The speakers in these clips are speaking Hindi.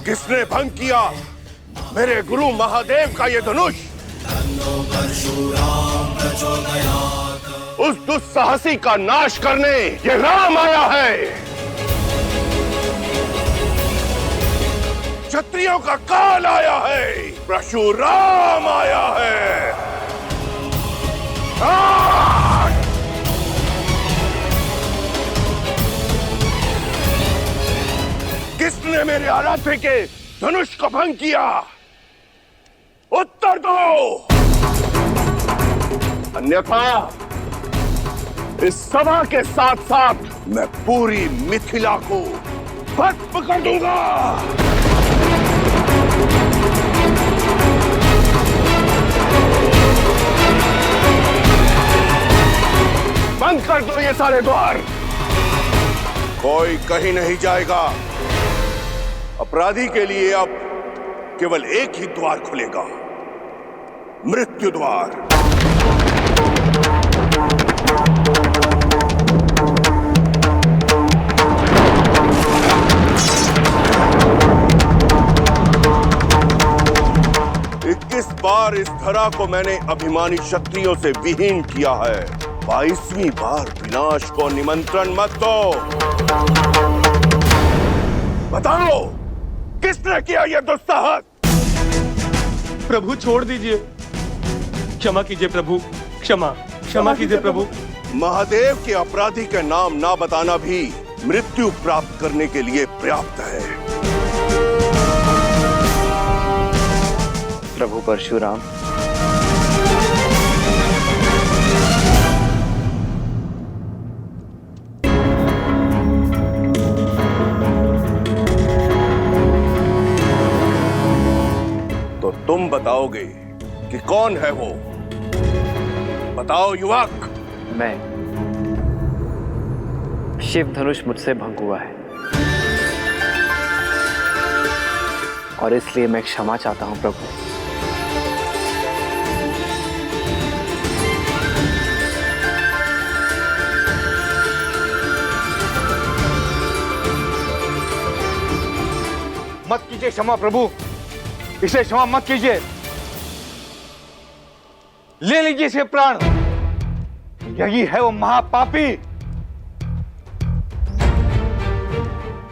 किसने भंग किया मेरे गुरु महादेव का ये धनुष? उस दुस्साहसी का नाश करने ये राम आया है। क्षत्रियों का काल आया है। परशुराम आया है। किसने मेरे आराध्य के धनुष को भंग किया? उत्तर दो, अन्यथा इस सभा के साथ साथ मैं पूरी मिथिला को भस्म कर दूंगा। बंद कर दो ये सारे द्वार। कोई कहीं नहीं जाएगा। अपराधी के लिए अब केवल एक ही द्वार खुलेगा, मृत्यु द्वार। इक्कीस बार इस धरा को मैंने अभिमानी क्षत्रियों से विहीन किया है। 22वीं बार विनाश को निमंत्रण मत दो। बताओ किसने किया यह दुस्साहस? प्रभु छोड़ दीजिए, क्षमा कीजिए प्रभु, क्षमा कीजिए प्रभु। महादेव के अपराधी के नाम ना बताना भी मृत्यु प्राप्त करने के लिए पर्याप्त है। प्रभु परशुराम, तो तुम बताओगे कि कौन है वो? बताओ युवक। मैं शिव धनुष मुझसे भंग हुआ है और इसलिए मैं क्षमा चाहता हूं प्रभु। मत कीजिए क्षमा प्रभु, इसे क्षमा मत कीजिए। ले लीजिए इसे प्राण। यही है वो महापापी।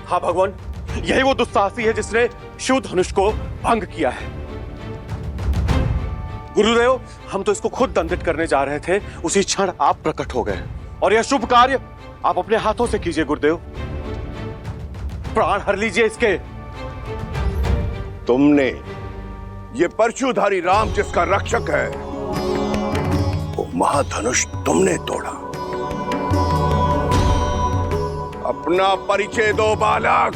हाँ भगवान, यही वो दुस्साहसी है जिसने शिव धनुष को भंग किया है। गुरुदेव, हम तो इसको खुद दंडित करने जा रहे थे, उसी क्षण आप प्रकट हो गए और यह शुभ कार्य आप अपने हाथों से कीजिए गुरुदेव। प्राण हर लीजिए इसके। तुमने ये परशुधारी राम जिसका रक्षक है, वो महाधनुष तुमने तोड़ा। अपना परिचय दो बालक।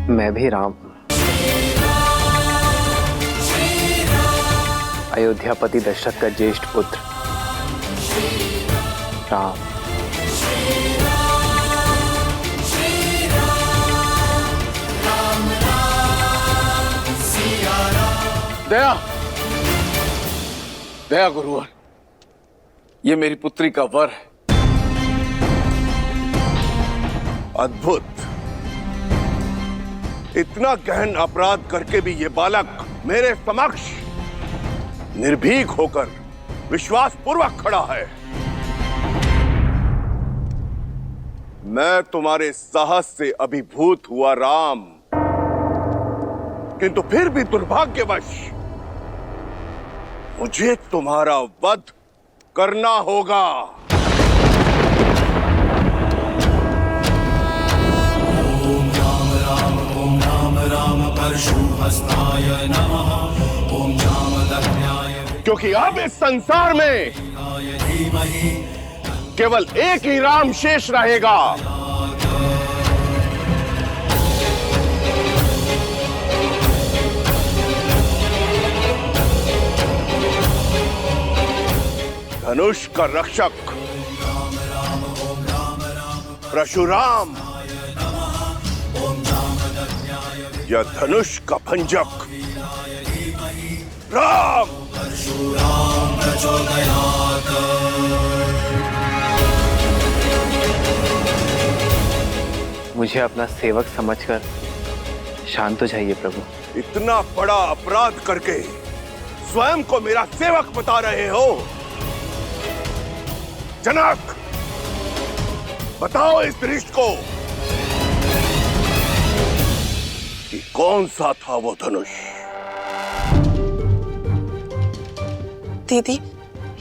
मैं भी राम, अयोध्यापति दशरथ का ज्येष्ठ पुत्र राम। दया, दया गुरुवर, ये मेरी पुत्री का वर है। अद्भुत। इतना गहन अपराध करके भी ये बालक मेरे समक्ष निर्भीक होकर विश्वास पूर्वक खड़ा है। मैं तुम्हारे साहस से अभिभूत हुआ राम, किंतु फिर भी दुर्भाग्यवश मुझे तुम्हारा वध करना होगा। ओम राम राम परशुहस्ताय नमः। ओम जामदग्न्याय क्योंकि अब इस संसार में धीमहि केवल एक ही राम शेष रहेगा। धनुष का रक्षक परशुराम या धनुष का भंजक राम। मुझे अपना सेवक समझकर शांत हो जाइए प्रभु। इतना बड़ा अपराध करके स्वयं को मेरा सेवक बता रहे हो? जनक, बताओ इस दृष्ट को कि कौन सा था वो धनुष? दीदी,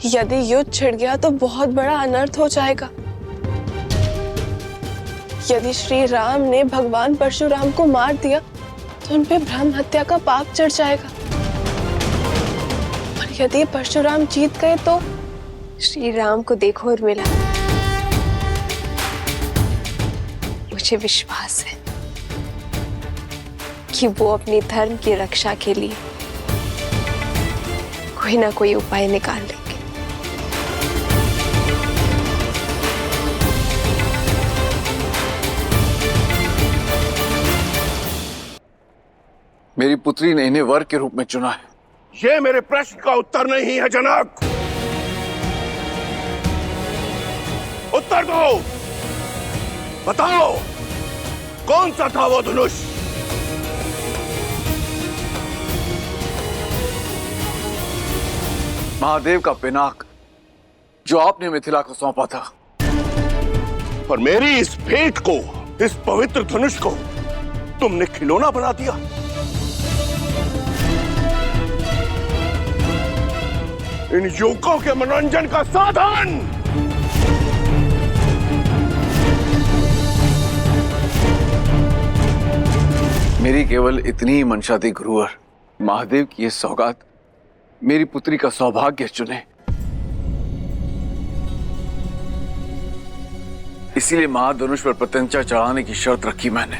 यदि युद्ध छिड़ गया तो बहुत बड़ा अनर्थ हो जाएगा। यदि श्री राम ने भगवान परशुराम को मार दिया तो उन पे ब्रह्म हत्या का पाप चढ़ जाएगा, और यदि परशुराम जीत गए तो श्री राम को देखो उर्मिला, मुझे विश्वास है कि वो अपने धर्म की रक्षा के लिए कोई ना कोई उपाय निकाल लेंगे। मेरी पुत्री ने इन्हें वर के रूप में चुना है। ये मेरे प्रश्न का उत्तर नहीं है जनक। उत्तर दो, बताओ कौन सा था वो धनुष? महादेव का पिनाक, जो आपने मिथिला को सौंपा था। पर मेरी इस भेंट को, इस पवित्र धनुष को तुमने खिलौना बना दिया। इन युवकों के मनोरंजन का साधन। मेरी केवल इतनी ही मंशा थी गुरुवर, महादेव की ये सौगात मेरी पुत्री का सौभाग्य चुने। इसीलिए महाधनुष पर प्रत्यंचा चढ़ाने की शर्त रखी मैंने।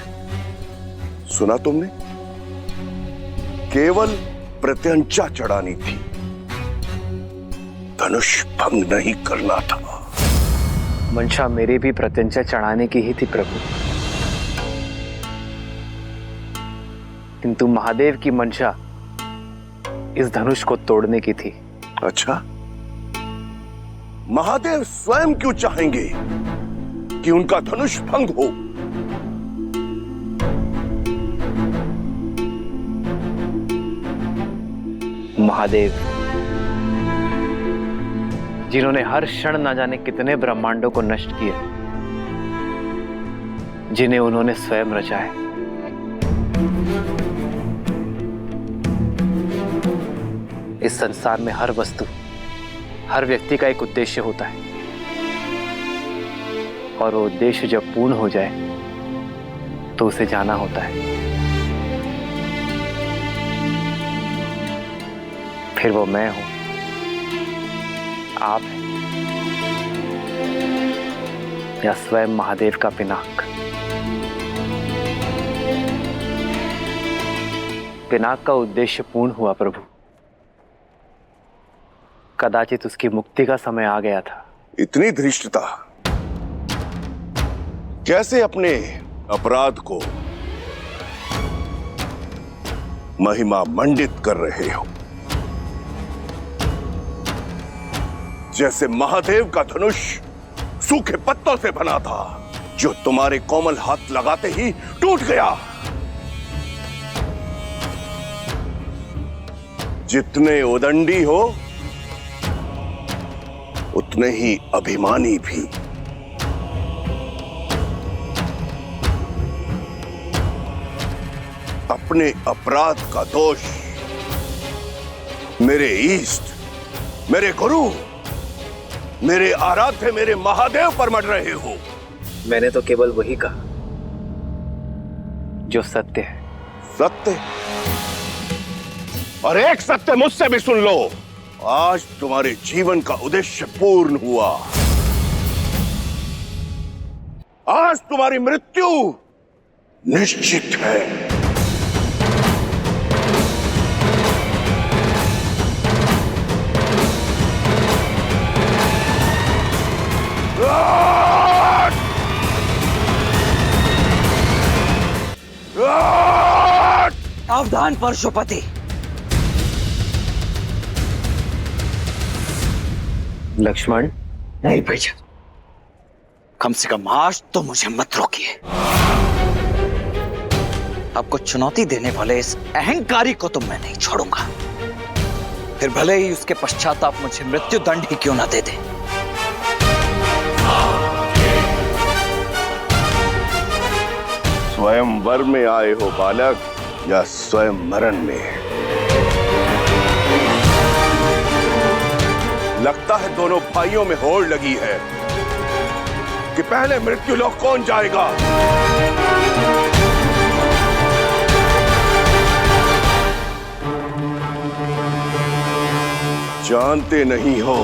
सुना तुमने? केवल प्रत्यंचा चढ़ानी थी, धनुष भंग नहीं करना था। मंशा मेरी भी प्रत्यंचा चढ़ाने की ही थी प्रभु, किंतु महादेव की मंशा इस धनुष को तोड़ने की थी। अच्छा, महादेव स्वयं क्यों चाहेंगे कि उनका धनुष भंग हो? महादेव जिन्होंने हर क्षण न जाने कितने ब्रह्मांडों को नष्ट किया, जिन्हें उन्होंने स्वयं रचा है। इस संसार में हर वस्तु, हर व्यक्ति का एक उद्देश्य होता है, और वो उद्देश्य जब पूर्ण हो जाए तो उसे जाना होता है। फिर वो मैं हूं, आप हैं, या स्वयं महादेव का पिनाक। पिनाक का उद्देश्य पूर्ण हुआ प्रभु। कदाचित उसकी मुक्ति का समय आ गया था। इतनी धृष्टता! कैसे अपने अपराध को महिमा मंडित कर रहे हो? जैसे महादेव का धनुष सूखे पत्तों से बना था, जो तुम्हारे कोमल हाथ लगाते ही टूट गया। जितने उदंडी हो उतने ही अभिमानी भी। अपने अपराध का दोष मेरे ईष्ट, मेरे गुरु, मेरे आराध्य, मेरे महादेव पर मढ़ रहे हो। मैंने तो केवल वही कहा जो सत्य है। सत्य? और एक सत्य मुझसे भी सुन लो। आज तुम्हारे जीवन का उद्देश्य पूर्ण हुआ। आज तुम्हारी मृत्यु निश्चित है। सावधान परशुपति, लक्ष्मण। नहीं भैया, कम से कम आज तो मुझे मत रोकिए। आपको चुनौती देने वाले इस अहंकारी को तो मैं नहीं छोड़ूंगा, फिर भले ही उसके पश्चात आप मुझे मृत्यु दंड ही क्यों ना दे दें। स्वयंवर में आए हो बालक या स्वयं मरण में? लगता है दोनों भाइयों में होड़ लगी है कि पहले मृत्यु लोक कौन जाएगा। जानते नहीं हो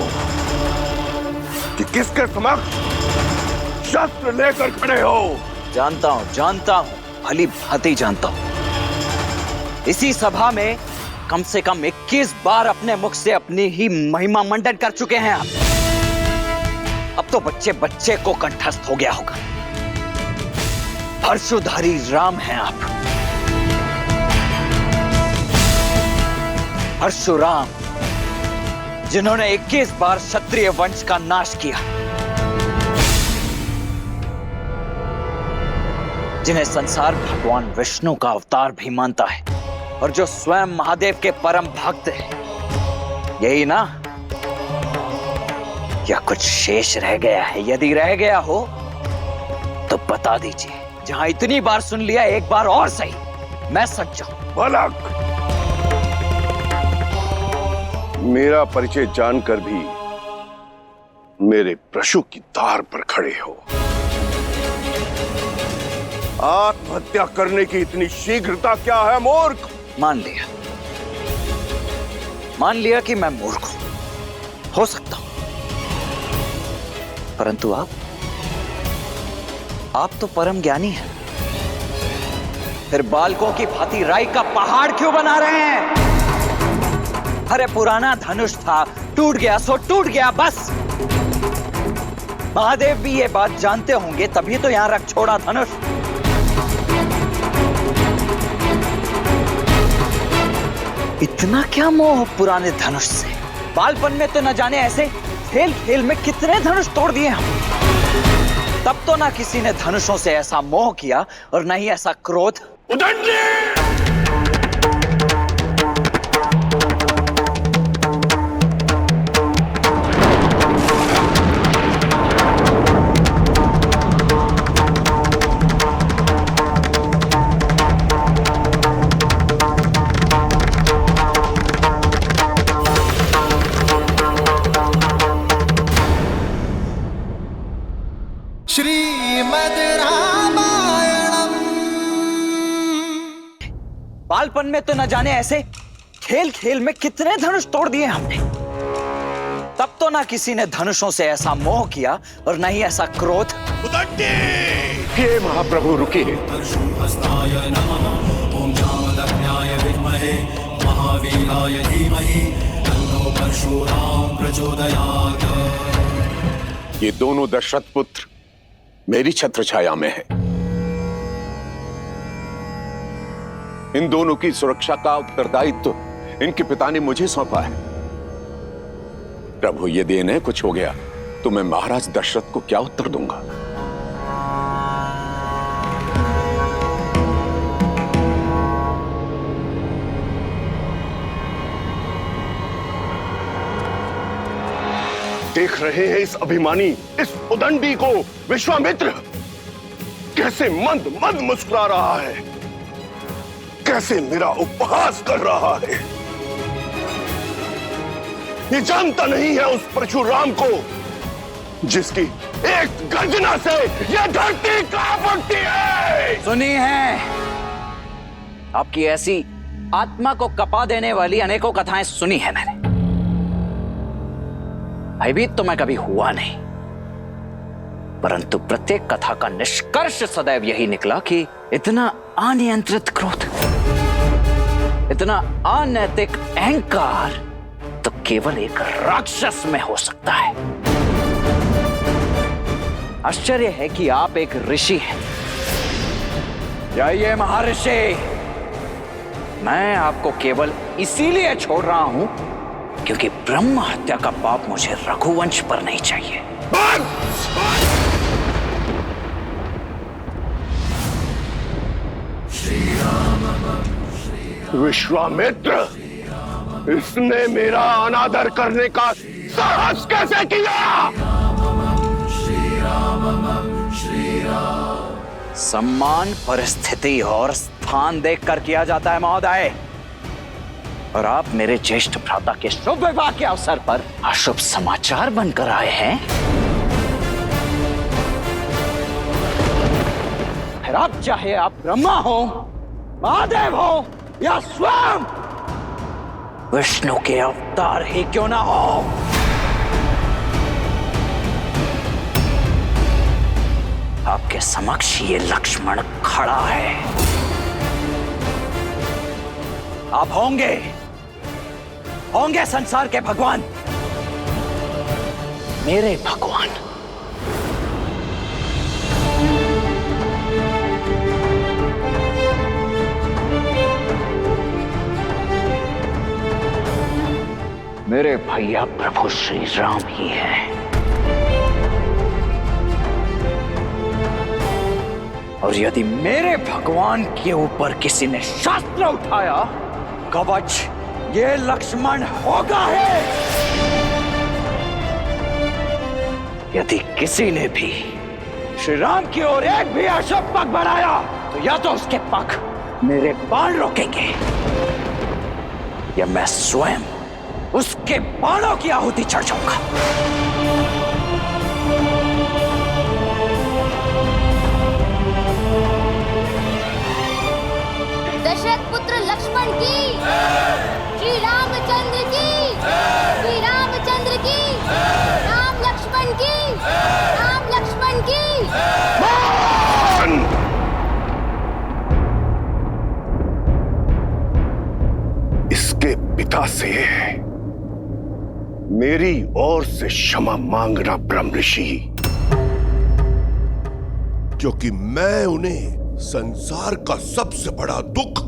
कि किसके समक्ष शस्त्र लेकर खड़े हो। जानता हूं, भली भांति जानता हूं। इसी सभा में कम से कम 21 बार अपने मुख से अपनी ही महिमा मंडन कर चुके हैं आप। अब तो बच्चे बच्चे को कंठस्थ हो गया होगा, परशुधारी राम हैं आप। परशुराम, जिन्होंने 21 बार क्षत्रिय वंश का नाश किया, जिन्हें संसार भगवान विष्णु का अवतार भी मानता है और जो स्वयं महादेव के परम भक्त हैं। यही ना? या कुछ शेष रह गया है? यदि रह गया हो तो बता दीजिए। जहां इतनी बार सुन लिया, एक बार और सही, मैं सच्चा हूं। बालक, मेरा परिचय जानकर भी मेरे प्रशु की धार पर खड़े हो। आत्महत्या करने की इतनी शीघ्रता क्या है मूर्ख? मान लिया कि मैं मूर्ख हूं, हो सकता हूं, परंतु आप तो परम ज्ञानी हैं। फिर बालकों की भांति राई का पहाड़ क्यों बना रहे हैं? अरे पुराना धनुष था, टूट गया सो टूट गया, बस। महादेव भी ये बात जानते होंगे, तभी तो यहां रख छोड़ा धनुष। इतना क्या मोह पुराने धनुष से? बालपन में तो न जाने ऐसे खेल खेल में कितने धनुष तोड़ दिए हम। तब तो ना किसी ने धनुषों से ऐसा मोह किया और न ही ऐसा क्रोध। श्रीमद् रामायणम। बालपन में तो न जाने ऐसे खेल खेल में कितने धनुष तोड़ दिए हमने। तब तो ना किसी ने धनुषों से ऐसा मोह किया और न ही ऐसा क्रोध। हे महाप्रभु रुकिए। परशुहस्ताय नमः। ओम जामदग्न्याय विद्महे महावीराय धीमहि तन्नो परशुराम प्रचोदयात्। ये दोनों दशरथ पुत्र मेरी छत्र छाया में है। इन दोनों की सुरक्षा का उत्तरदायित्व इनके पिता ने मुझे सौंपा है। प्रभु, यदि इन्हें कुछ हो गया तो मैं महाराज दशरथ को क्या उत्तर दूंगा? देख रहे हैं इस अभिमानी, इस उदंडी को विश्वामित्र कैसे मंद मंद मुस्कुरा रहा है, कैसे मेरा उपहास कर रहा है। ये जानता नहीं है उस परशुराम को जिसकी एक गर्जना से यह धरती कांप उठती है। सुनी है आपकी ऐसी आत्मा को कपा देने वाली अनेकों कथाएं सुनी है मैंने। भयभीत तो मैं कभी हुआ नहीं, परंतु प्रत्येक कथा का निष्कर्ष सदैव यही निकला कि इतना अनियंत्रित क्रोध, इतना अनैतिक अहंकार तो केवल एक राक्षस में हो सकता है। आश्चर्य है कि आप एक ऋषि हैं। जाइए महर्षि, मैं आपको केवल इसीलिए छोड़ रहा हूं क्योंकि ब्रह्म हत्या का पाप मुझे रघुवंश पर नहीं चाहिए। श्री राम विश्वामित्र, इसने मेरा अनादर करने का साहस कैसे किया? सम्मान परिस्थिति और स्थान देखकर किया जाता है महोदय। और आप मेरे ज्येष्ठ भ्राता के शुभ विवाह के अवसर पर अशुभ समाचार बनकर आए हैं। फिर आप चाहे आप ब्रह्मा हो, महादेव हो या स्वयं विष्णु के अवतार ही क्यों ना हो, आपके समक्ष ये लक्ष्मण खड़ा है। आप होंगे संसार के भगवान, मेरे भगवान। मेरे भैया प्रभु श्री राम ही हैं। और यदि मेरे भगवान के ऊपर किसी ने शास्त्र उठाया, कवच ये लक्ष्मण होगा है। यदि किसी ने भी श्री राम की ओर एक भी अशुभ पग बढ़ाया, तो या तो उसके पग मेरे बाण रोकेंगे, या मैं स्वयं उसके बाणों की आहुति चढ़ जाऊंगा। दशरथ पुत्र लक्ष्मण की, श्री रामचंद्र की, श्री रामचंद्र की, राम लक्ष्मण की, राम लक्ष्मण की। इसके पिता से मेरी ओर से क्षमा मांगना ब्रह्म ऋषि, क्योंकि मैं उन्हें संसार का सबसे बड़ा दुख,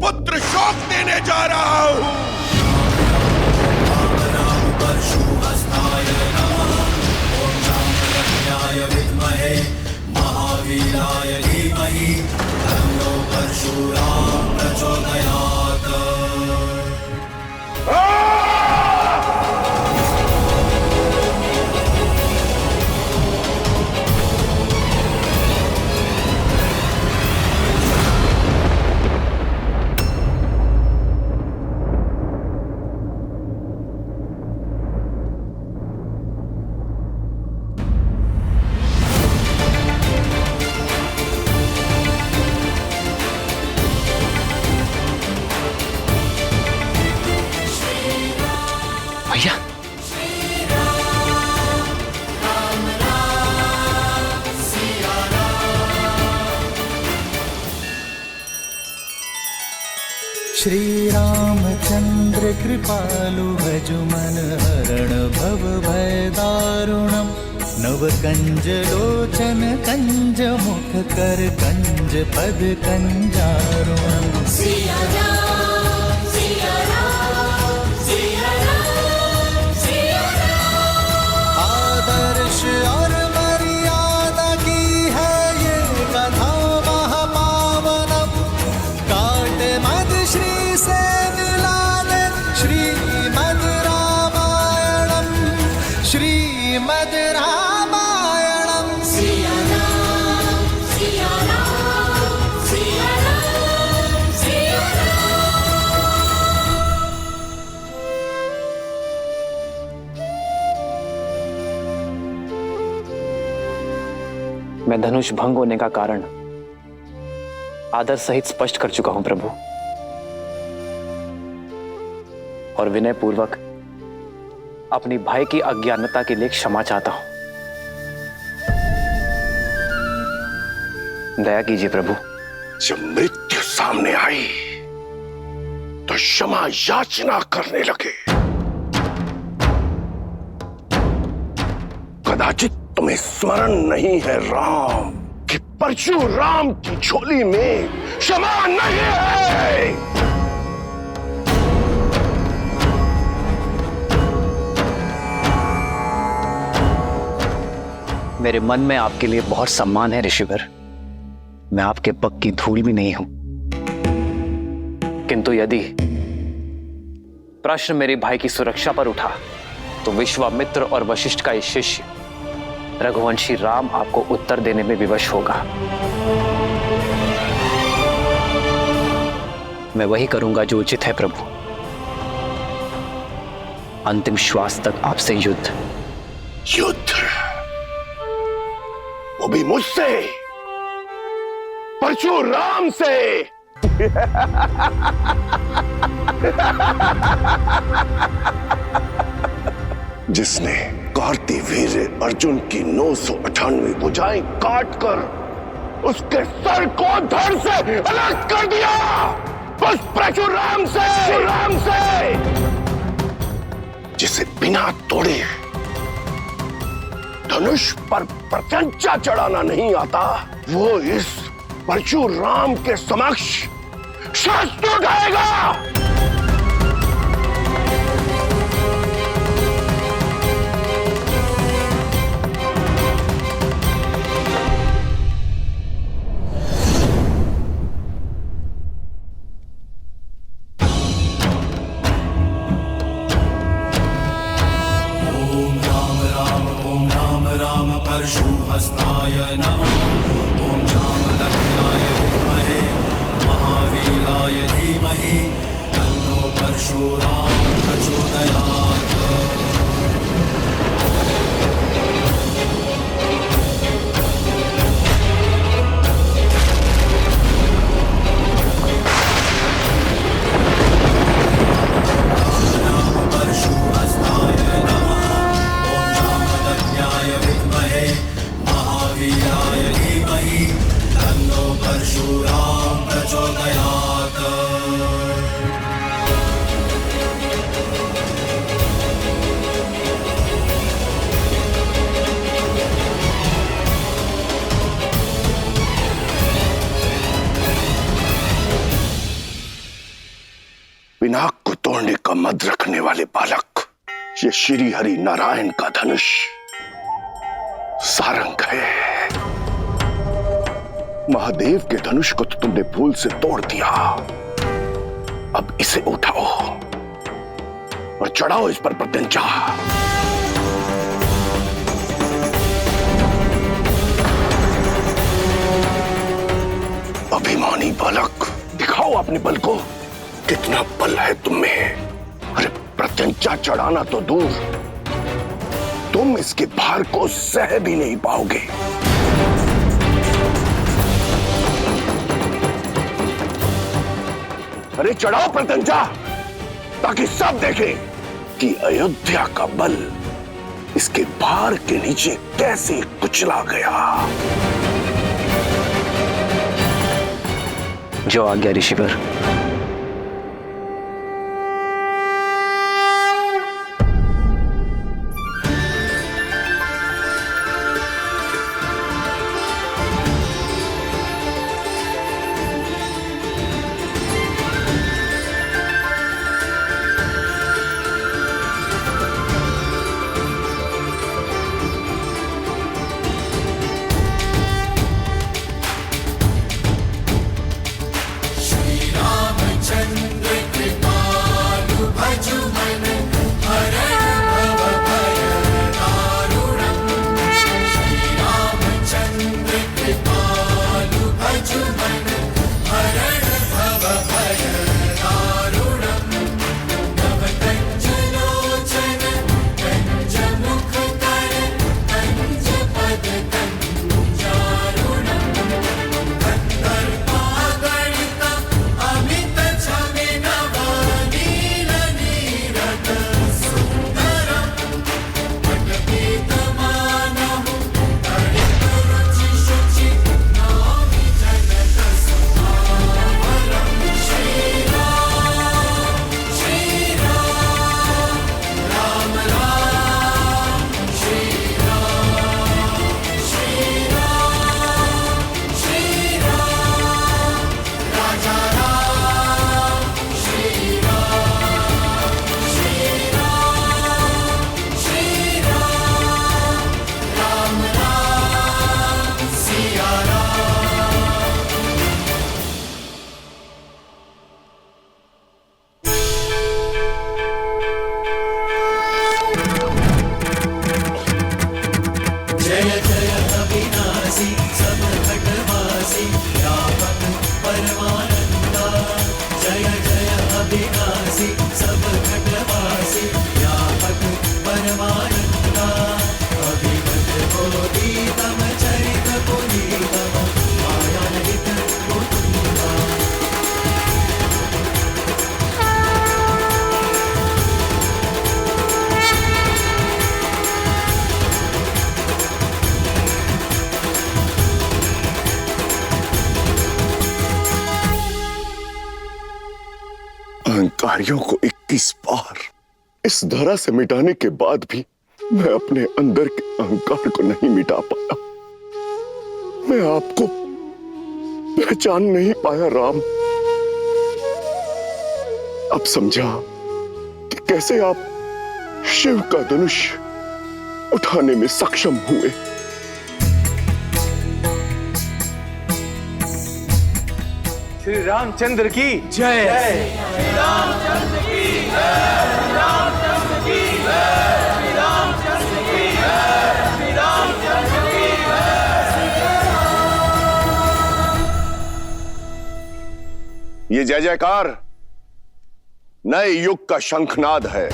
पुत्र शोक देने जा रहा हूं। विद्महे महावीराय धीमहि तन्नो परशुराम प्रचोदयात्। भैया, श्री रामचंद्र कृपालु भज मन हरण भव भय दारुणम। नव कंज लोचन कंज मुख कर कंज पद कंजारुणम। सिया राम सिया राम सिया राम सिया राम। आदर्श और मर्यादा की है ये कथा महापावनम। काट मद श्री से मिला दे श्रीमद् रामायणम, श्रीमद् रामायणम। सिया राम सिया राम सिया राम सिया राम। मैं धनुष भंग होने का कारण आदर सहित स्पष्ट कर चुका हूं प्रभु, और विनय पूर्वक अपनी भाई की अज्ञानता के लिए क्षमा चाहता हूं। दया कीजिए प्रभु। जब मृत्यु सामने आई तो क्षमा याचना करने लगे। कदाचित तुम्हें स्मरण नहीं है राम, कि परशुराम की झोली में क्षमा नहीं है। मेरे मन में आपके लिए बहुत सम्मान है ऋषिवर। मैं आपके पग की धूल भी नहीं हूं, किंतु यदि प्रश्न मेरे भाई की सुरक्षा पर उठा तो विश्वामित्र और वशिष्ठ का ये शिष्य रघुवंशी राम आपको उत्तर देने में विवश होगा। मैं वही करूंगा जो उचित है प्रभु। अंतिम श्वास तक आपसे युद्ध। युद्ध? वो भी मुझसे, परशुराम से। जिसने कार्तिवीर्य अर्जुन की 998 भुजाएं काटकर उसके सर को धड़ से अलग कर दिया, उस परशुराम से जिसे बिना तोड़े धनुष पर प्रत्यंचा चढ़ाना नहीं आता, वो इस परशुराम के समक्ष शस्त्र उठाएगा। परशुहस्ताय नमः। ओम जामदग्नाय विद्महे महावीराय धीमहि तन्नो परशुराम प्रचोदयात्। पिनाक को तोड़ने का मद रखने वाले बालक, ये श्री हरि नारायण का धनुष सारंग है। महादेव के धनुष को तो तुमने भूल से तोड़ दिया, अब इसे उठाओ और चढ़ाओ इस पर प्रत्यंचा। अभिमानी बालक, दिखाओ अपने बल को, कितना बल है तुम में। अरे प्रत्यंचा चढ़ाना तो दूर, तुम इसके भार को सह भी नहीं पाओगे। अरे चढ़ाओ प्रत्यंचा, ताकि सब देखें कि अयोध्या का बल इसके भार के नीचे कैसे कुचला गया। जो आज्ञा ऋषिवर। श्री राम अहंकारियों को 21 बार इस धरा से मिटाने के बाद भी मैं अपने अंदर के अहंकार को नहीं मिटा पाया। मैं आपको पहचान नहीं पाया राम। अब समझा कि कैसे आप शिव का धनुष उठाने में सक्षम हुए। श्री रामचंद्र की जय। श्री रामचंद्र की जय। श्री रामचंद्र की जय। श्री रामचंद्र की जय। श्री रामचंद्र की जय। ये जय जयकार नए युग का शंखनाद है।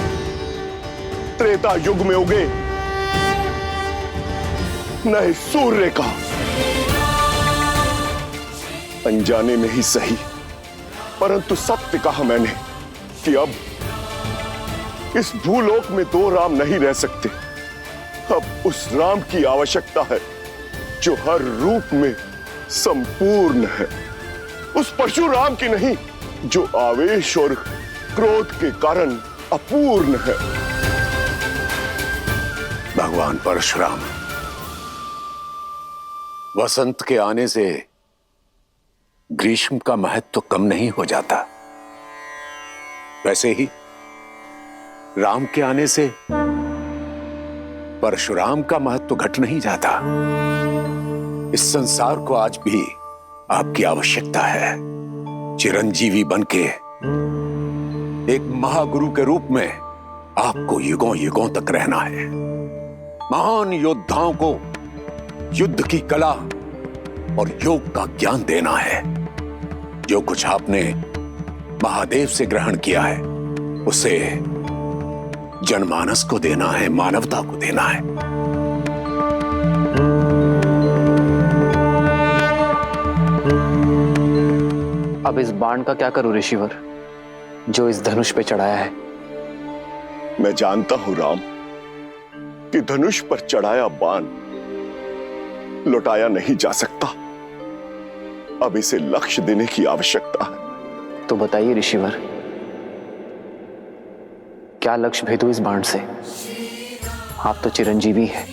त्रेता युग में उगे नए सूर्य का। अनजाने में ही सही, परंतु सत्य कहा मैंने कि अब इस भूलोक में दो राम नहीं रह सकते। अब उस राम की आवश्यकता है जो हर रूप में संपूर्ण है। उस परशुराम की नहीं जो आवेश और क्रोध के कारण अपूर्ण है। भगवान परशुराम, वसंत के आने से ग्रीष्म का महत्व तो कम नहीं हो जाता, वैसे ही राम के आने से परशुराम का महत्व तो घट नहीं जाता। इस संसार को आज भी आपकी आवश्यकता है। चिरंजीवी बनके एक महागुरु के रूप में आपको युगों युगों तक रहना है। महान योद्धाओं को युद्ध की कला और योग का ज्ञान देना है। जो कुछ आपने महादेव से ग्रहण किया है उसे जनमानस को देना है, मानवता को देना है। अब इस बाण का क्या करूं ऋषिवर, जो इस धनुष पे चढ़ाया है? मैं जानता हूं राम कि धनुष पर चढ़ाया बाण लौटाया नहीं जा सकता। अब इसे लक्ष्य देने की आवश्यकता है। तो बताइए ऋषिवर, क्या लक्ष्य भेदू इस बाण से? आप तो चिरंजीवी हैं,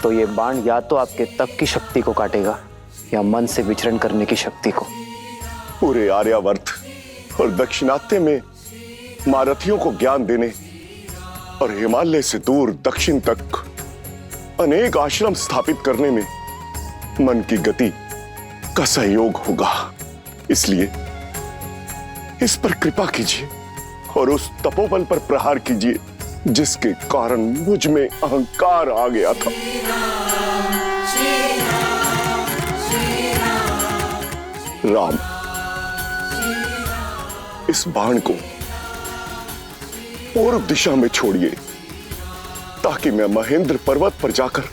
तो ये बाण या तो आपके तप की शक्ति को काटेगा या मन से विचरण करने की शक्ति को। पूरे आर्यावर्त और दक्षिणात्य में महारथियों को ज्ञान देने और हिमालय से दूर दक्षिण तक अनेक आश्रम स्थापित करने में मन की गति का सहयोग होगा। इसलिए इस पर कृपा कीजिए और उस तपोबल पर प्रहार कीजिए जिसके कारण मुझ में अहंकार आ गया था। राम, इस बाण को पूर्व दिशा में छोड़िए ताकि मैं महेंद्र पर्वत पर जाकर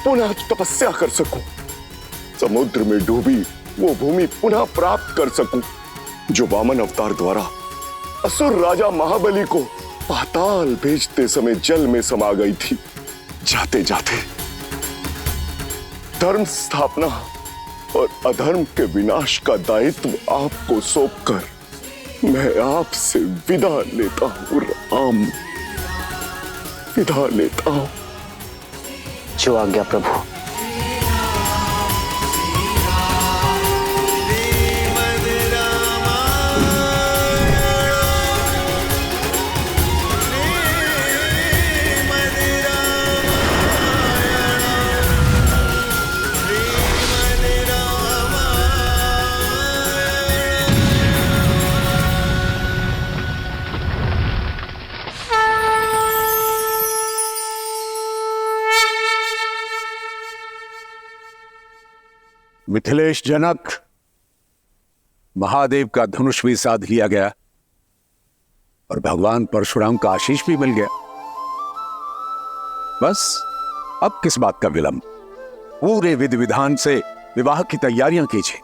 पुनः तपस्या कर सकूं, समुद्र में डूबी वो भूमि पुनः प्राप्त कर सकूं जो वामन अवतार द्वारा असुर राजा महाबली को पाताल भेजते समय जल में समा गई थी। जाते जाते धर्म स्थापना और अधर्म के विनाश का दायित्व आपको सौंपकर मैं आपसे विदा लेता हूं राम, विदा लेता हूं। जो आज्ञा प्रभु। मिथिलेश जनक, महादेव का धनुष भी साध लिया गया और भगवान परशुराम का आशीष भी मिल गया। बस अब किस बात का विलंब? पूरे विधि विधान से विवाह की तैयारियां कीजिए।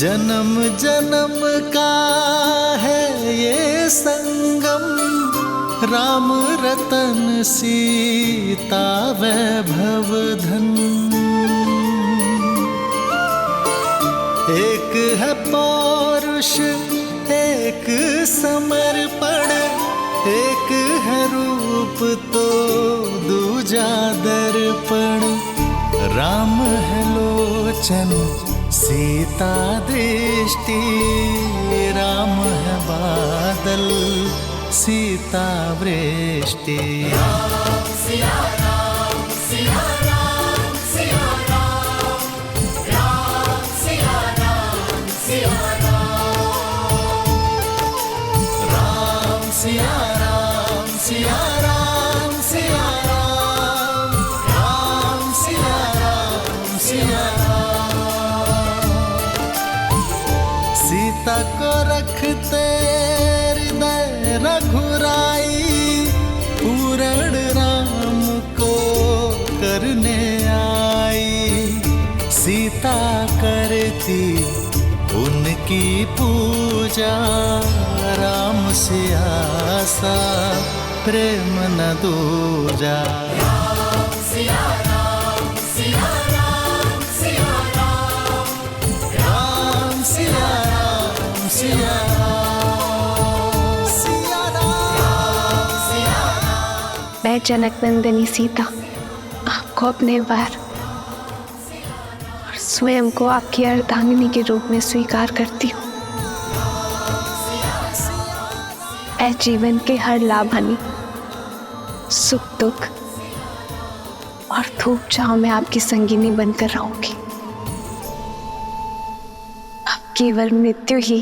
जन्म जन्म का है ये संगम, राम रतन सीता वैभव धन। एक है पौरुष एक समर्पण, एक है रूप तो दूजा दर्पण। राम है लोचन सीता दृष्टि, राम है बादल सीता वृष्टि। राम सिया राम सिया राम सिया राम, राम सिया राम सिया राम, राम सिया राम सिया राम सिया राम, राम सिया राम सिया राम। सीता को रखते हृदय रघुराई, पूरण राम को करने आई। सीता करती उनकी पूजा, राम से आसा प्रेम न दूजा। राम सिया राम सिया राम सिया राम, राम सिया राम सिया राम, सिया राम सिया राम। मैं जनक नंदिनी सीता आपको अपने बार और स्वयं को आपकी अर्धांगिनी के रूप में स्वीकार करती हूँ। मैं जीवन के हर लाभ हानि, सुख दुख और धूप छांव में आपकी संगिनी बनकर रहूंगी। अब केवल मृत्यु ही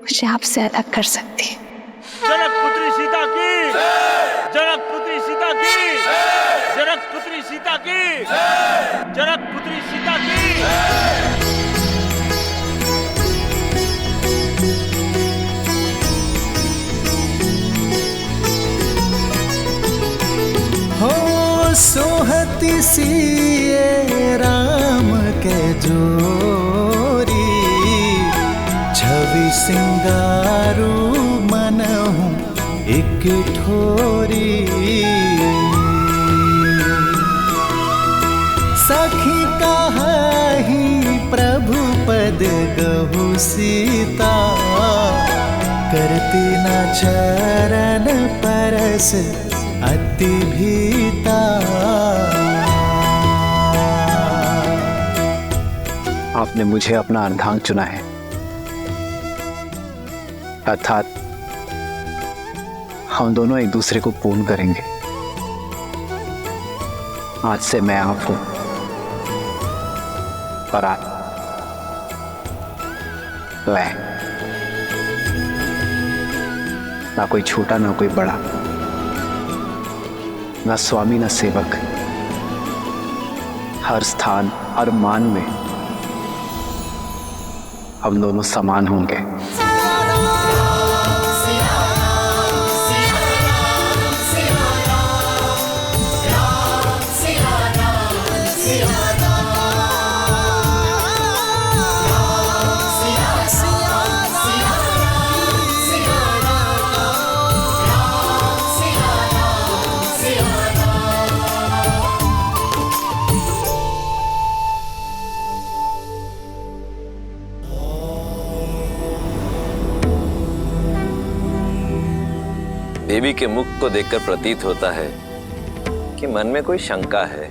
मुझे आपसे अलग कर सकती है। जनक पुत्री सीता की, जनक पुत्री सीता की, जनक पुत्री सीता की, जनक पुत्री सीता की। हो सोहती सिए राम के जोरी, छवि सिंगारू मनहूँ एक ठोरी। सखी कहाही प्रभु पद गहु सीता, करती न चरण परस अति भीता। आपने मुझे अपना अर्धांग चुना है, अर्थात हम दोनों एक दूसरे को पूर्ण करेंगे। आज से मैं आप हूं और आप मैं, ना कोई छोटा ना कोई बड़ा, ना स्वामी ना सेवक। हर स्थान हर मान में हम दोनों समान होंगे। देवी के मुख को देखकर प्रतीत होता है कि मन में कोई शंका है।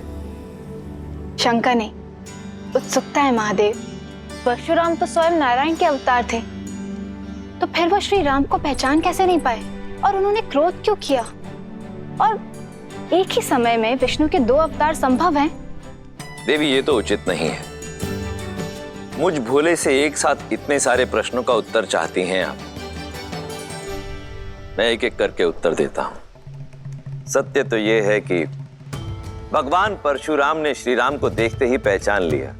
शंका नहीं, उत्सुकता है महादेव। परशुराम तो स्वयं नारायण के अवतार थे, तो फिर वो श्री राम को पहचान कैसे नहीं पाए और उन्होंने क्रोध क्यों किया? और एक ही समय में विष्णु के दो अवतार संभव हैं? देवी ये तो उचित नहीं है। मुझ भोले से एक साथ इतने सारे प्रश्नों का उत्तर चाहती हैं आप। मैं एक एक करके उत्तर देता हूं। सत्य तो यह है कि भगवान परशुराम ने श्री राम को देखते ही पहचान लिया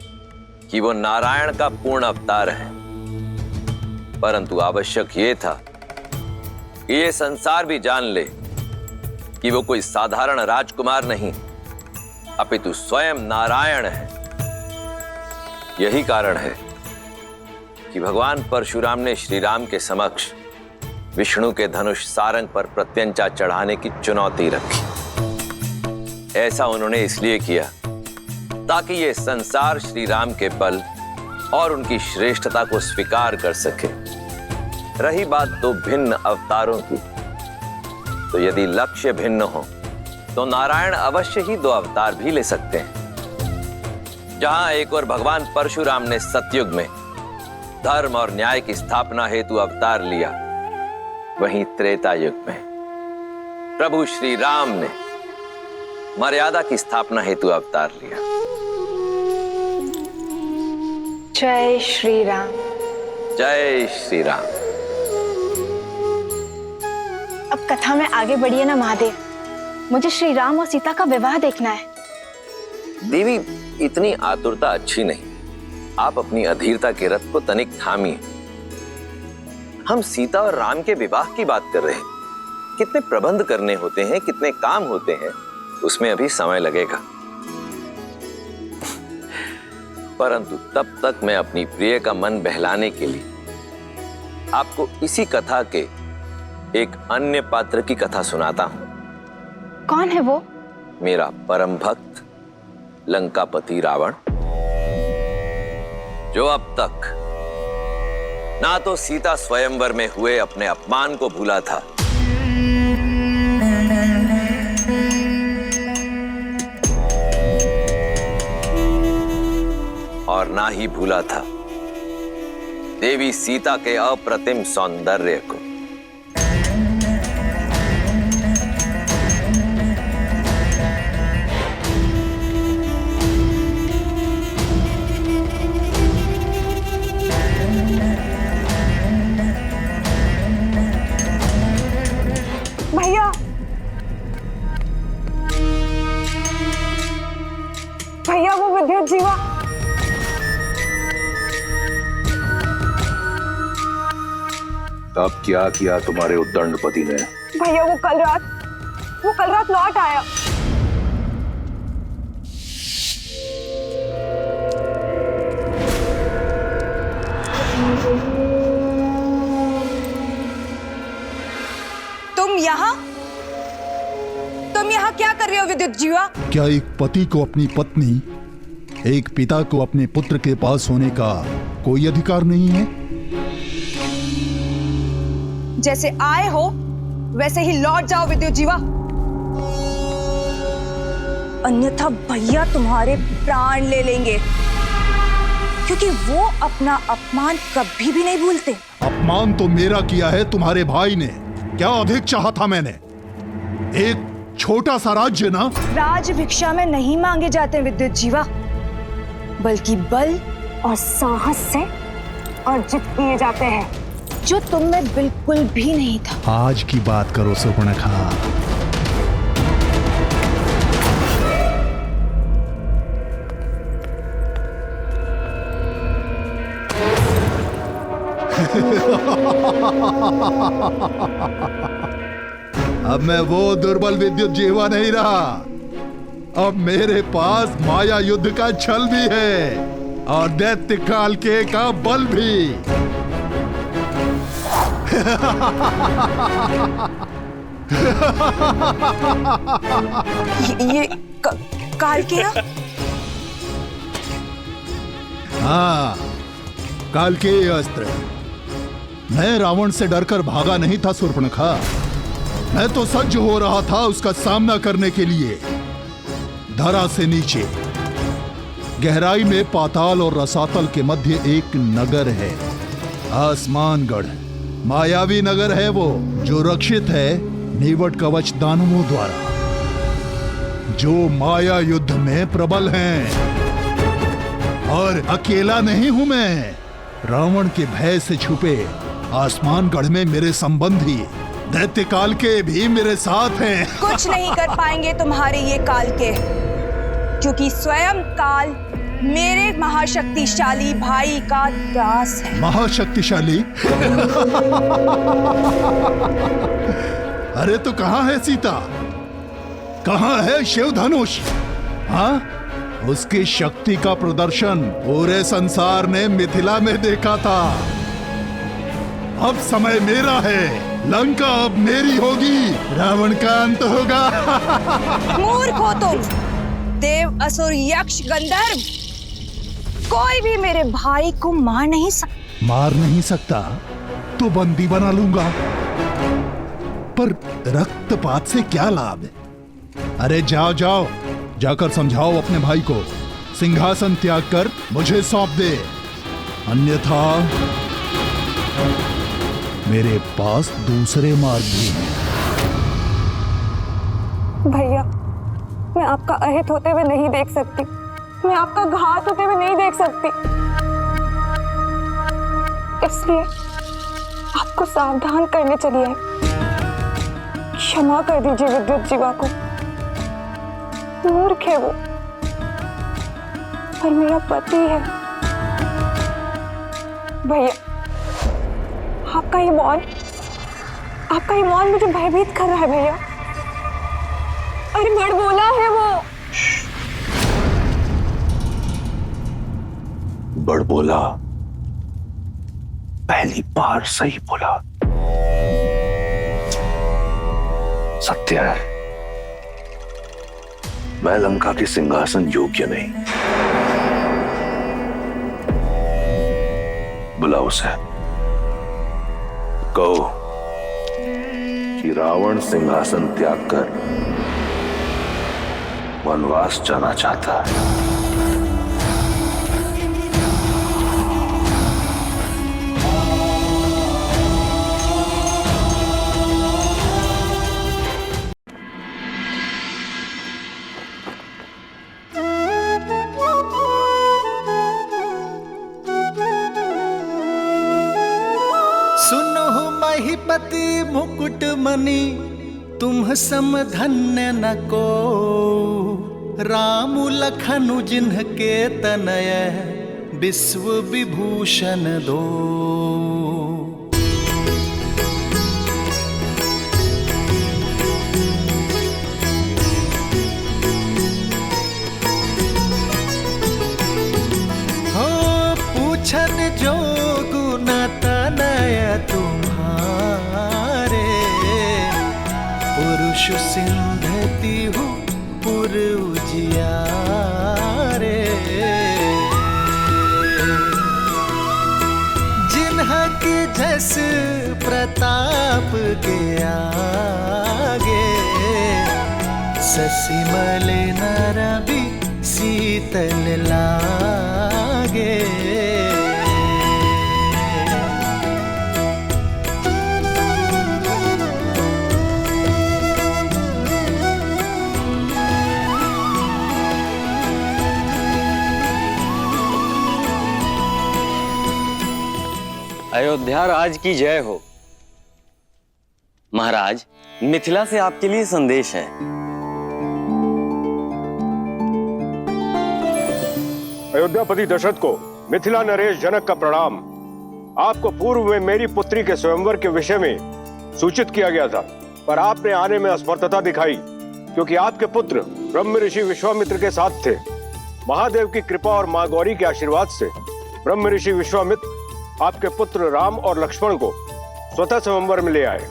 कि वो नारायण का पूर्ण अवतार है, परंतु आवश्यक ये था कि ये संसार भी जान ले कि वो कोई साधारण राजकुमार नहीं, अपितु स्वयं नारायण है। यही कारण है कि भगवान परशुराम ने श्री राम के समक्ष विष्णु के धनुष सारंग पर प्रत्यंचा चढ़ाने की चुनौती रखी। ऐसा उन्होंने इसलिए किया ताकि ये संसार श्री राम के बल और उनकी श्रेष्ठता को स्वीकार कर सके। रही बात दो भिन्न अवतारों की, तो यदि लक्ष्य भिन्न हो तो नारायण अवश्य ही दो अवतार भी ले सकते हैं। जहां एक और भगवान परशुराम ने सतयुग में धर्म और न्याय की स्थापना हेतु अवतार लिया, वहीं त्रेता युग में प्रभु श्री राम ने मर्यादा की स्थापना हेतु अवतार लिया। जय श्री राम। जय श्री राम। अब कथा में आगे बढ़िए ना महादेव, मुझे श्री राम और सीता का विवाह देखना है। देवी, इतनी आतुरता अच्छी नहीं। आप अपनी अधीरता के रथ को तनिक थामिए। हम सीता और राम के विवाह की बात कर रहे हैं। कितने प्रबंध करने होते हैं, कितने काम होते हैं, उसमें अभी समय लगेगा। परंतु तब तक मैं अपनी प्रिय का मन बहलाने के लिए आपको इसी कथा के एक अन्य पात्र की कथा सुनाता हूं। कौन है वो? मेरा परम भक्त लंकापति रावण, जो अब तक ना तो सीता स्वयंवर में हुए अपने अपमान को भूला था, और ना ही भूला था देवी सीता के अप्रतिम सौंदर्य को। भैया, भैया वो विद्युत जीवा। अब क्या किया तुम्हारे उद्दंडपति ने? भैया वो कल रात लौट आया। तुम यहाँ क्या कर रहे हो विद्युत जीवा? क्या एक पति को अपनी पत्नी, एक पिता को अपने पुत्र के पास होने का कोई अधिकार नहीं है? जैसे आए हो वैसे ही लौट जाओ विद्युत जीवा, अन्यथा भैया तुम्हारे प्राण ले लेंगे, क्योंकि वो अपना अपमान कभी भी नहीं भूलते। अपमान तो मेरा किया है तुम्हारे भाई ने। क्या अधिक चाहा था मैंने? एक छोटा सा राज्य ना। राज भिक्षा में नहीं मांगे जाते विद्युत जीवा, बल्कि बल और साहस से अर्जित किए जाते हैं, जो तुम में बिल्कुल भी नहीं था। आज की बात करो सुपर्णखा। अब मैं वो दुर्बल विद्युत जीवा नहीं रहा। अब मेरे पास माया युद्ध का छल भी है और दैत्य काल के का बल भी। ये काल के? हाँ, काल के अस्त्र। मैं रावण से डरकर भागा नहीं था सुर्पणखा। मैं तो सज्ज हो रहा था उसका सामना करने के लिए। धरा से नीचे गहराई में पाताल और रसातल के मध्य एक नगर है, आसमानगढ़। मायावी नगर है वो, जो रक्षित है नीवट कवच दानवों द्वारा, जो माया युद्ध में प्रबल हैं। और अकेला नहीं हूं मैं। रावण के भय से छुपे आसमानगढ़ में मेरे संबंधी दैत्य काल के भी मेरे साथ हैं। कुछ नहीं कर पाएंगे तुम्हारे ये काल के, क्योंकि स्वयं काल मेरे महाशक्तिशाली भाई का दास है। महाशक्तिशाली? अरे तो कहाँ है सीता? कहाँ है शिव धनुष? हाँ, उसकी शक्ति का प्रदर्शन पूरे संसार ने मिथिला में देखा था। अब समय मेरा है, लंका अब मेरी होगी, रावण का अंत होगा। मूर्ख हो तुम, देव असुर यक्ष गंधर्व, कोई भी मेरे भाई को मार नहीं सकता। मार नहीं सकता तो बंदी बना लूंगा, पर रक्तपात से क्या लाभ है? अरे जाओ जाओ, जाकर समझाओ अपने भाई को, सिंहासन त्याग कर मुझे सौंप दे, अन्यथा मेरे पास दूसरे मार्ग भी हैं। भैया, मैं आपका अहित होते हुए नहीं देख सकती, मैं आपका घात होते हुए नहीं देख सकती, इसलिए आपको सावधान करने चली आई। क्षमा कर दीजिए विद्युत जीवा को, मूर्ख है वो, पर मेरा पति है। भैया, आपका ये मौन मुझे भयभीत कर रहा है भैया। अरे बड़बोला है वो। बड़बोला? पहली बार सही बोला। सत्य है, मैं लंका के सिंहासन योग्य नहीं। बुलाओ उसे, कहो कि रावण सिंहासन त्याग कर वनवास जाना चाहता है। महिपति मुकुट मणि तुम सम धन्य न को, राम लखनु जिन्हके तनय विश्व विभूषण दो। हो पूछन जो गुण तनय तुम्हारे, पुरुष सिंधति हूँ पुर उजियारे। जिन्हके जस प्रताप के आगे, ससिमल नर भी शीतल लागे। अयोध्या राज की जय हो। महाराज, मिथिला से आपके लिए संदेश है। अयोध्यापति दशरथ को मिथिला नरेश जनक का प्रणाम। आपको पूर्व में मेरी पुत्री के स्वयंवर के विषय में सूचित किया गया था, पर आपने आने में असमर्थता दिखाई, क्योंकि आपके पुत्र ब्रह्म ऋषि विश्वामित्र के साथ थे। महादेव की कृपा और मां गौरी के आशीर्वाद से ब्रह्म ऋषि विश्वामित्र आपके पुत्र राम और लक्ष्मण को स्वतः स्वयंवर में ले आए,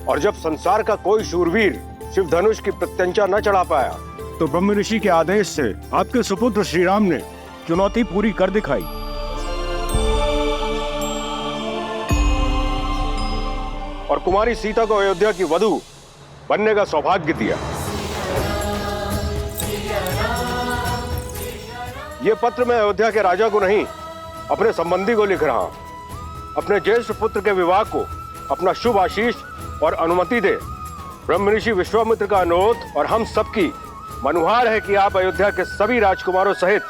और जब संसार का कोई शूरवीर शिव धनुष की प्रत्यंचा न चढ़ा पाया, तो ब्रह्म ऋषि के आदेश से आपके सुपुत्र श्री राम ने चुनौती पूरी कर दिखाई। और कुमारी सीता को अयोध्या की वधू बनने का सौभाग्य दिया। ये पत्र मैं अयोध्या के राजा को नहीं, अपने संबंधी को लिख रहा हूं। अपने ज्येष्ठ पुत्र के विवाह को अपना शुभ आशीष और अनुमति दे। ब्रह्म ऋषि विश्वामित्र का अनुरोध और हम सबकी मनुहार है कि आप अयोध्या के सभी राजकुमारों सहित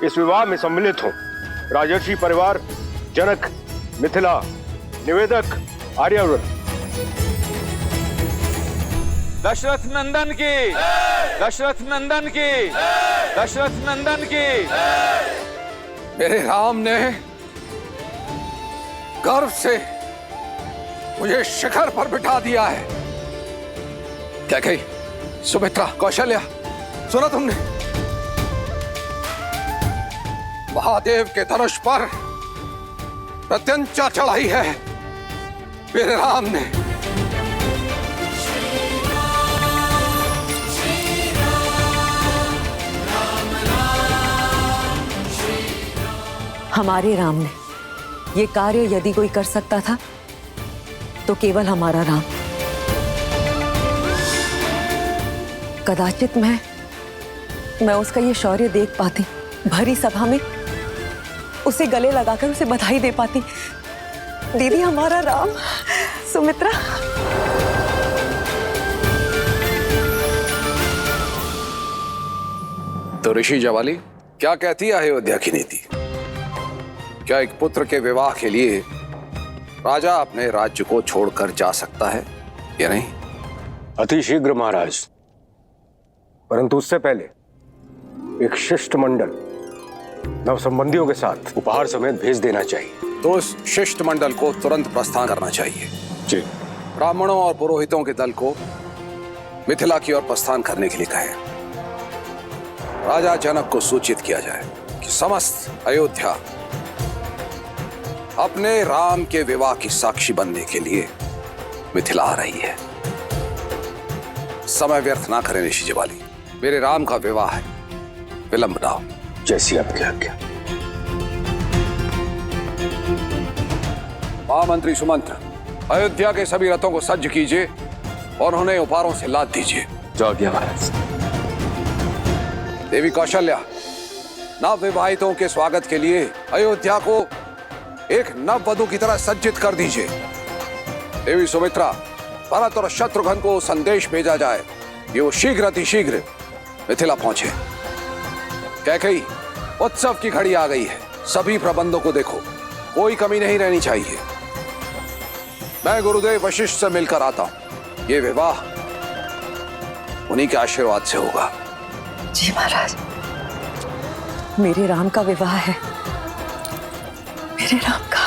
इस विवाह में सम्मिलित हों। राजर्षि परिवार, जनक, मिथिला, निवेदक, आर्यव्रत। दशरथ नंदन की, दशरथ नंदन की, दशरथ नंदन की। मेरे राम ने गर्व से मुझे शिखर पर बिठा दिया है। क्या कही सुमित्रा, कौशल्या, सुना तुमने? महादेव के धनुष पर प्रत्यंचा चढ़ाई है मेरे राम ने। हमारे राम ने ये कार्य यदि कोई कर सकता था तो केवल हमारा राम। कदाचित मैं उसका ये शौर्य देख पाती, भरी सभा में उसे गले लगाकर उसे बधाई दे पाती। दीदी हमारा राम। सुमित्रा, तो ऋषि जवाली क्या कहती है अयोध्या की नीति? क्या एक पुत्र के विवाह के लिए राजा अपने राज्य को छोड़कर जा सकता है या नहीं? अति शीघ्र महाराज, परंतु उससे पहले एक शिष्टमंडल नव संबंधियों के साथ उपहार समेत भेज देना चाहिए। तो उस शिष्टमंडल को तुरंत प्रस्थान करना चाहिए। जी। ब्राह्मणों और पुरोहितों के दल को मिथिला की ओर प्रस्थान करने के लिए कहें। राजा जनक को सूचित किया जाए कि समस्त अयोध्या अपने राम के विवाह की साक्षी बनने के लिए मिथिला आ रही है। समय व्यर्थ ना करें ऋषि जवाली, मेरे राम का विवाह है, विलंब ना हो। जैसी आपकी आज्ञा। महामंत्री सुमंत्र, अयोध्या के सभी रथों को सज्ज कीजिए और उन्हें उपहारों से लाद दीजिए। जो आज्ञा महाराज। देवी कौशल्या, नव विवाहितों के स्वागत के लिए अयोध्या को एक नव वधू की तरह सज्जित कर दीजिए। देवी सुमित्रा, भरत और शत्रुघ्न को संदेश भेजा जाए कि वो शीघ्र अतिशीघ्र मिथिला पहुंचे। कैकेयी, उत्सव की घड़ी आ गई है, सभी प्रबंधों को देखो, कोई कमी नहीं रहनी चाहिए। मैं गुरुदेव वशिष्ठ से मिलकर आता हूं। ये विवाह उन्हीं के आशीर्वाद से होगा। जी महाराज, मेरे राम का विवाह है, मेरे राम का।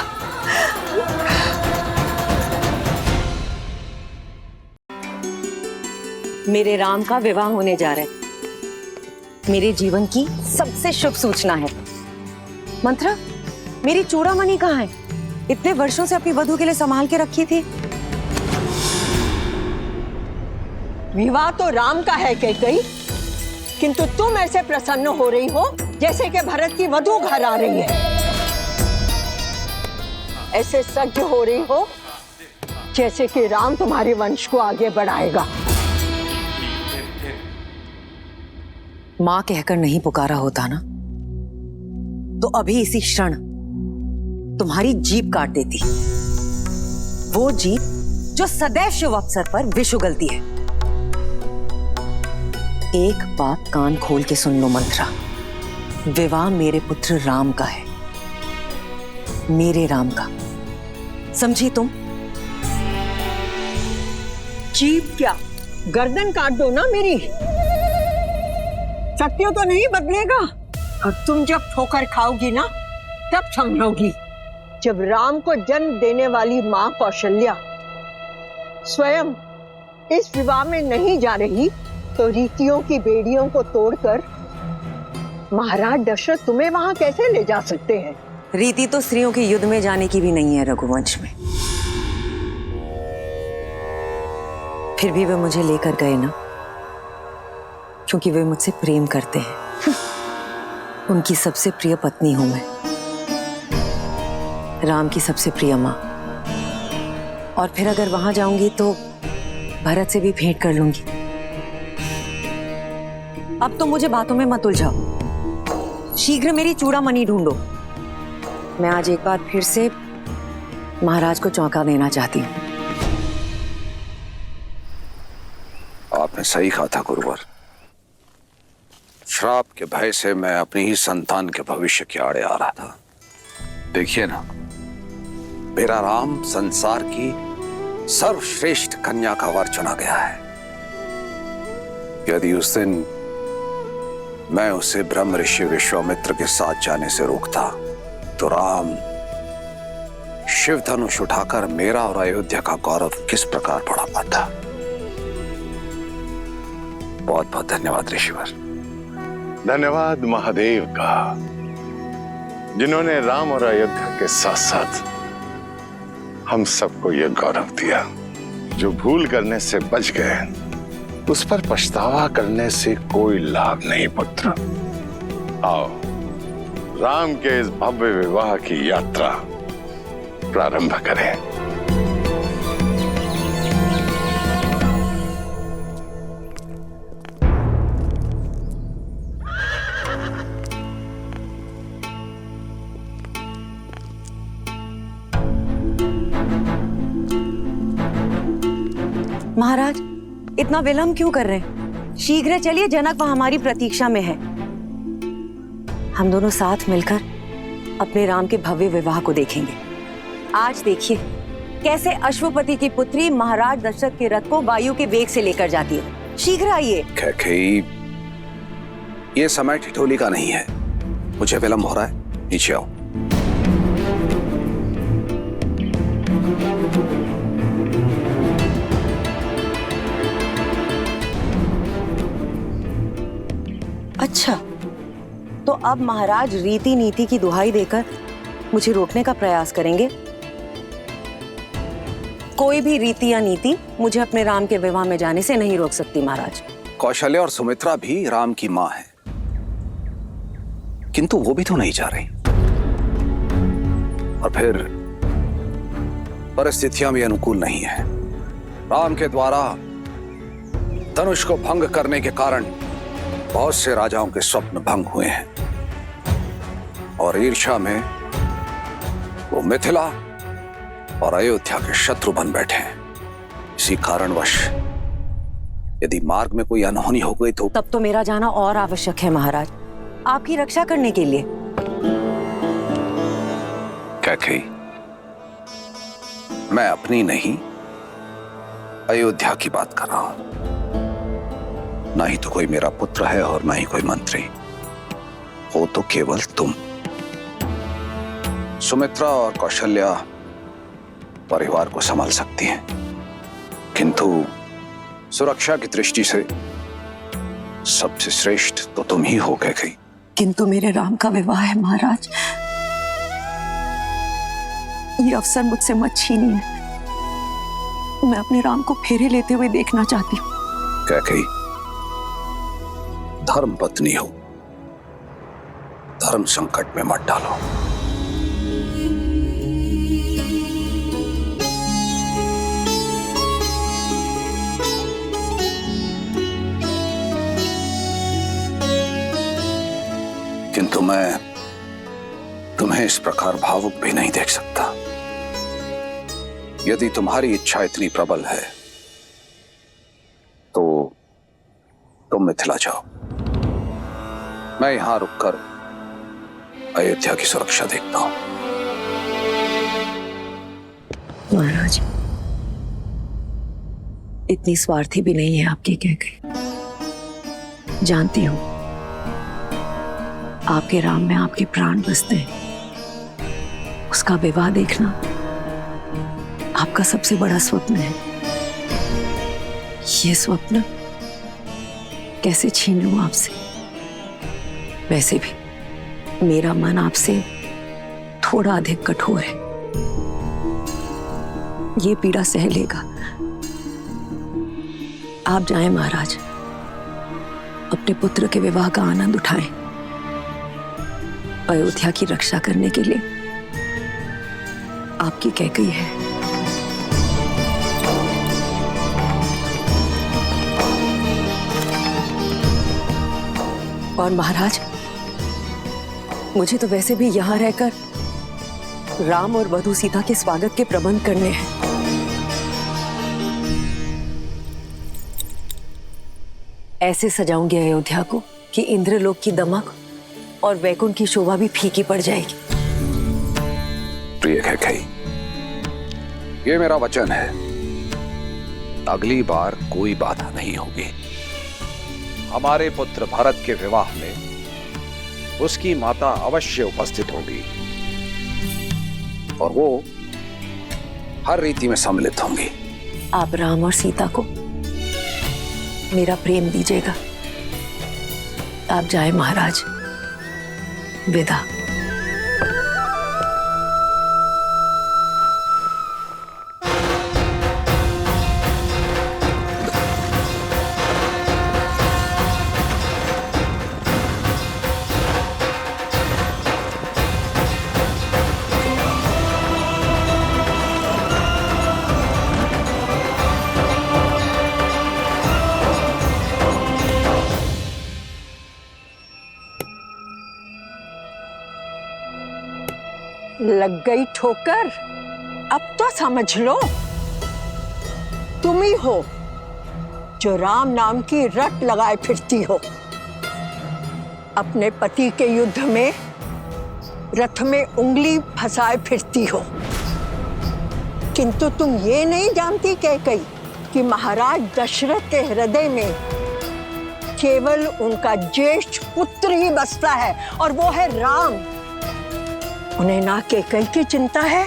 मेरे राम का विवाह होने जा रहा है। मेरे जीवन की सबसे शुभ सूचना है। मंत्रा, मेरी चूड़ामणि कहाँ है? इतने वर्षों से अपनी वधू के लिए संभाल के रखी थी। विवाह तो राम का है कैकेयी, किंतु तुम ऐसे प्रसन्न हो रही हो जैसे कि भरत की वधू घर आ रही है। ऐसे सज्ज हो रही हो जैसे कि राम तुम्हारे वंश को आगे बढ़ाएगा। मां कहकर नहीं पुकारा होता ना, तो अभी इसी क्षण तुम्हारी जीभ काट देती। वो जीभ जो सदैव शुभ अवसर पर विष उगलती है। एक बात कान खोल के सुन लो मंत्रा, विवाह मेरे पुत्र राम का है, मेरे राम का। समझी तुम? जीभ क्या, गर्दन काट दो ना मेरी। सत्य तो नहीं बदलेगा, और तुम जब ठोकर खाओगी ना तब समझोगी। जब राम को जन्म देने वाली मां कौशल्या स्वयं इस विवाह में नहीं जा रही, तो रीतियों की बेड़ियों को तोड़कर महाराज दशरथ तुम्हें वहां कैसे ले जा सकते हैं? रीति तो स्त्रियों के युद्ध में जाने की भी नहीं है रघुवंश में। फिर भी वे मुझे लेकर गए ना, क्योंकि वे मुझसे प्रेम करते हैं। उनकी सबसे प्रिय पत्नी हूं मैं, राम की सबसे प्रिय मां। और फिर अगर वहां जाऊंगी तो भरत से भी भेंट कर लूंगी। अब तो मुझे बातों में मत उलझाओ, शीघ्र मेरी चूड़ामणि ढूंढो। मैं आज एक बार फिर से महाराज को चौंका देना चाहती हूँ। आपने सही कहा था गुरुवर। श्राप के भय से मैं अपनी ही संतान के भविष्य के आड़े आ रहा था। देखिए ना, मेरा राम संसार की सर्वश्रेष्ठ कन्या का वर चुना गया है। यदि उस दिन मैं उसे ब्रह्म ऋषि विश्वामित्र के साथ जाने से रोकता, तो राम शिव धनुष उठाकर मेरा और अयोध्या का गौरव किस प्रकार बढ़ा पाता। बहुत बहुत धन्यवाद ऋषिवर। धन्यवाद महादेव का। जिन्होंने राम और अयोध्या के साथ साथ हम सबको यह गौरव दिया। जो भूल करने से बच गए उस पर पछतावा करने से कोई लाभ नहीं पुत्र। आओ राम के इस भव्य विवाह की यात्रा प्रारंभ करें। महाराज, इतना विलंब क्यों कर रहे हैं? शीघ्र चलिए, जनक वहां हमारी प्रतीक्षा में है। हम दोनों साथ मिलकर अपने राम के भव्य विवाह को देखेंगे। आज देखिए कैसे अश्वपति की पुत्री महाराज दशरथ के रथ को वायु के वेग से लेकर जाती है। शीघ्र आइए। कैकेयी, ये समय ठिठोली का नहीं है। मुझे विलंब हो रहा है, नीचे आओ। अच्छा, तो अब महाराज रीति नीति की दुहाई देकर मुझे रोकने का प्रयास करेंगे। कोई भी रीति या नीति मुझे अपने राम के विवाह में जाने से नहीं रोक सकती महाराज। कौशल्या और सुमित्रा भी राम की मां है, किंतु वो भी तो नहीं जा रही। और फिर परिस्थितियां भी अनुकूल नहीं है। राम के द्वारा धनुष को भंग करने के कारण बहुत से राजाओं के स्वप्न भंग हुए हैं और ईर्ष्या में वो मिथिला और अयोध्या के शत्रु बन बैठे हैं। इसी कारणवश यदि मार्ग में कोई अनहोनी हो गई तो तब तो मेरा जाना और आवश्यक है महाराज, आपकी रक्षा करने के लिए। कैकेयी, मैं अपनी नहीं अयोध्या की बात कर रहा हूं। ना ही तो कोई मेरा पुत्र है और ना ही कोई मंत्री, हो तो केवल तुम। सुमित्रा और कौशल्या परिवार को संभाल सकती हैं, किंतु सुरक्षा की दृष्टि से सबसे श्रेष्ठ तो तुम ही हो गई। किंतु मेरे राम का विवाह है महाराज, ये अवसर मुझसे मत छीनिए। मैं अपने राम को फेरे लेते हुए देखना चाहती हूँ। कैकेयी, धर्म पत्नी हो, धर्म संकट में मत डालो। किंतु मैं तुम्हें इस प्रकार भावुक भी नहीं देख सकता। यदि तुम्हारी इच्छा इतनी प्रबल है तो तुम मिथिला जाओ। मैं यहां रुककर अयोध्या की सुरक्षा देखता हूं। महाराज, इतनी स्वार्थी भी नहीं है आपकी कैकेयी। जानती हूं आपके राम में आपके प्राण बसते हैं। उसका विवाह देखना आपका सबसे बड़ा स्वप्न है। ये स्वप्न कैसे छीन लूं आपसे? वैसे भी मेरा मन आपसे थोड़ा अधिक कठोर है, ये पीड़ा सह लेगा। आप जाएं महाराज, अपने पुत्र के विवाह का आनंद उठाएं। अयोध्या की रक्षा करने के लिए आपकी कैकेयी है। और महाराज, मुझे तो वैसे भी यहां रहकर राम और वधू सीता के स्वागत के प्रबंध करने हैं। ऐसे सजाऊंगी अयोध्या को कि इंद्रलोक की दमक और वैकुंठ की शोभा भी फीकी पड़ जाएगी। प्रिय कैकेयी, ये मेरा वचन है, अगली बार कोई बाधा नहीं होगी। हमारे पुत्र भरत के विवाह में उसकी माता अवश्य उपस्थित होगी और वो हर रीति में सम्मिलित होंगी। आप राम और सीता को मेरा प्रेम दीजिएगा। आप जाएं महाराज, विदा। लग गई ठोकर? अब तो समझ लो, तुम ही हो जो राम नाम की रट लगाए फिरती हो। अपने पति के युद्ध में रथ में उंगली फंसाए फिरती हो, किंतु तुम ये नहीं जानती कैकई कि महाराज दशरथ के हृदय में केवल उनका ज्येष्ठ पुत्र ही बसता है, और वो है राम। उन्हें ना कैकई की चिंता है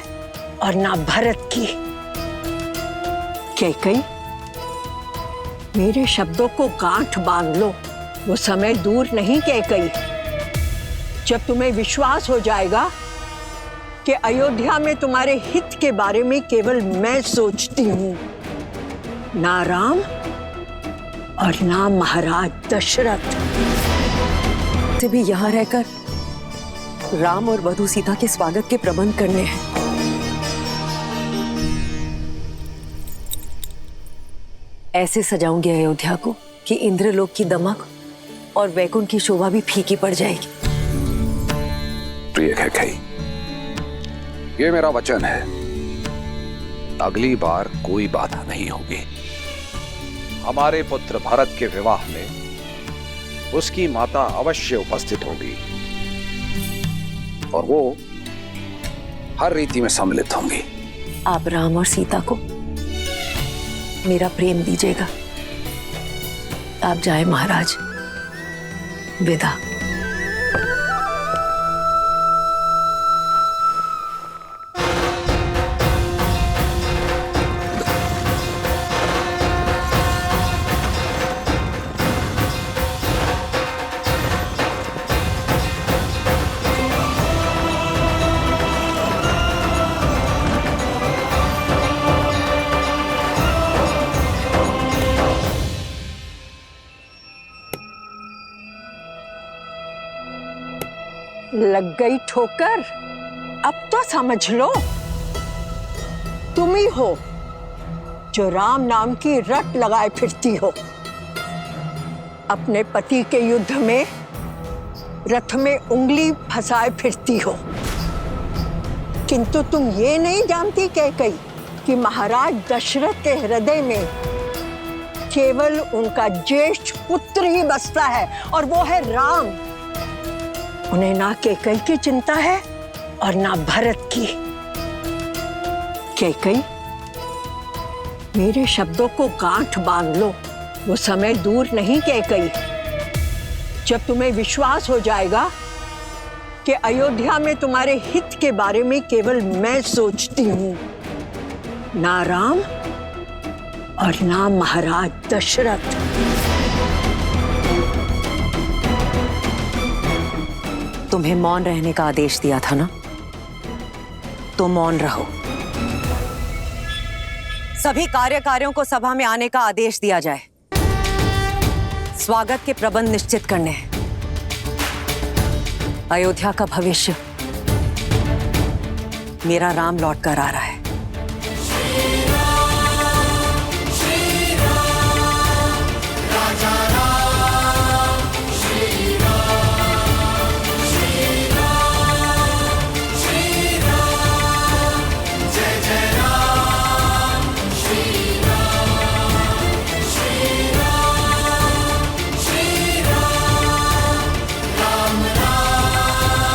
और ना भरत की। कैकई, मेरे शब्दों को गांठ बांध लो, वो समय दूर नहीं कैकई जब तुम्हें विश्वास हो जाएगा कि अयोध्या में तुम्हारे हित के बारे में केवल मैं सोचती हूँ, ना राम और ना महाराज दशरथ। से भी यहाँ रहकर राम और वधू सीता के स्वागत के प्रबंध करने हैं। ऐसे सजाऊंगी अयोध्या को कि इंद्रलोक की दमक और वैकुंठ की शोभा भी फीकी पड़ जाएगी। प्रिय कैकेयी, ये मेरा वचन है, अगली बार कोई बाधा नहीं होगी। हमारे पुत्र भरत के विवाह में उसकी माता अवश्य उपस्थित होगी और वो हर रीति में सम्मिलित होंगी। आप राम और सीता को मेरा प्रेम दीजिएगा। आप जाए महाराज, विदा। लग गई ठोकर? अब तो समझ लो, तुम ही हो जो राम नाम की रट लगाए फिरती हो। अपने पति के युद्ध में रथ में उंगली फंसाए फिरती हो, किंतु तुम ये नहीं जानती कैकई कि महाराज दशरथ के हृदय में केवल उनका ज्येष्ठ पुत्र ही बसता है, और वो है राम। उन्हें ना कैकई की चिंता है और ना भरत की। कैकई, मेरे शब्दों को गांठ बांध लो, वो समय दूर नहीं कैकई जब तुम्हें विश्वास हो जाएगा कि अयोध्या में तुम्हारे हित के बारे में केवल मैं सोचती हूँ, ना राम और ना महाराज दशरथ। तुम्हें मौन रहने का आदेश दिया था ना, तो मौन रहो। सभी कार्यकारियों को सभा में आने का आदेश दिया जाए। स्वागत के प्रबंध निश्चित करने हैं। अयोध्या का भविष्य मेरा राम लौट कर आ रहा है।